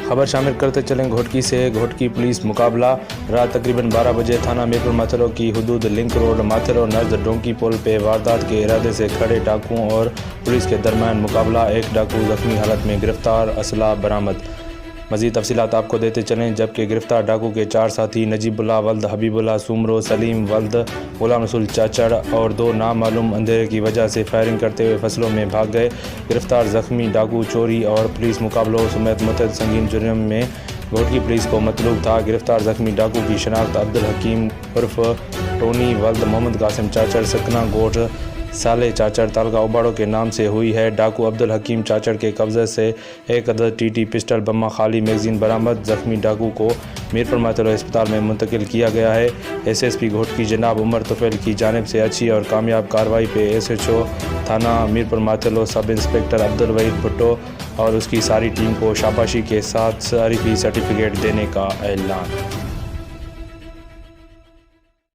खबर शामिल करते चलें घोटकी से। घोटकी पुलिस मुकाबला रात तकरीबन 12 बजे थाना मीरपुर माथेरो की हदूद लिंक रोड माथेरो नर्द डोंकी पुल पे वारदात के इरादे से खड़े डाकुओं और पुलिस के दरमियान मुकाबला। एक डाकू जख्मी हालत में गिरफ्तार, असला बरामद। मज़ीद तफसीलात आपको देते चलें। जबकि गिरफ्तार डाकू के 4 साथी नजीबुल्ला वल्द हबीबुल्ला सुमरो, सलीम वल्द गुलाम रसूल चाचड़ और 2 नामालूम अंधेरे की वजह से फायरिंग करते हुए फसलों में भाग गए। गिरफ्तार जख्मी डाकू चोरी और पुलिस मुकाबलों समेत मुतअद्दिद संगीन जुर्म में घोटकी पुलिस को मतलूब था। गिरफ्तार जख्मी डाकू की शनाख्त अब्दुल हकीम उर्फ टोनी वल्द मोहम्मद कासिम चाचड़ सकना गोट साले चाचड़ तालका उबाड़ो के नाम से हुई है। डाकू अब्दुल हकीम चाचड़ के कब्जे से एक अदद टीटी पिस्टल बम्मा खाली मैगजीन बरामद। जख्मी डाकू को मीरपुर माथेरो अस्पताल में मुंतकिल किया गया है। एसएसपी घोटकी जनाब उमर तुफैल की जानिब से अच्छी और कामयाब कार्रवाई पे एसएचओ थाना मीरपुर माथेरो सब इंस्पेक्टर अब्दुल वहीद भुट्टो और उसकी सारी टीम को शाबाशी के साथ सारी सर्टिफिकेट देने का ऐलान।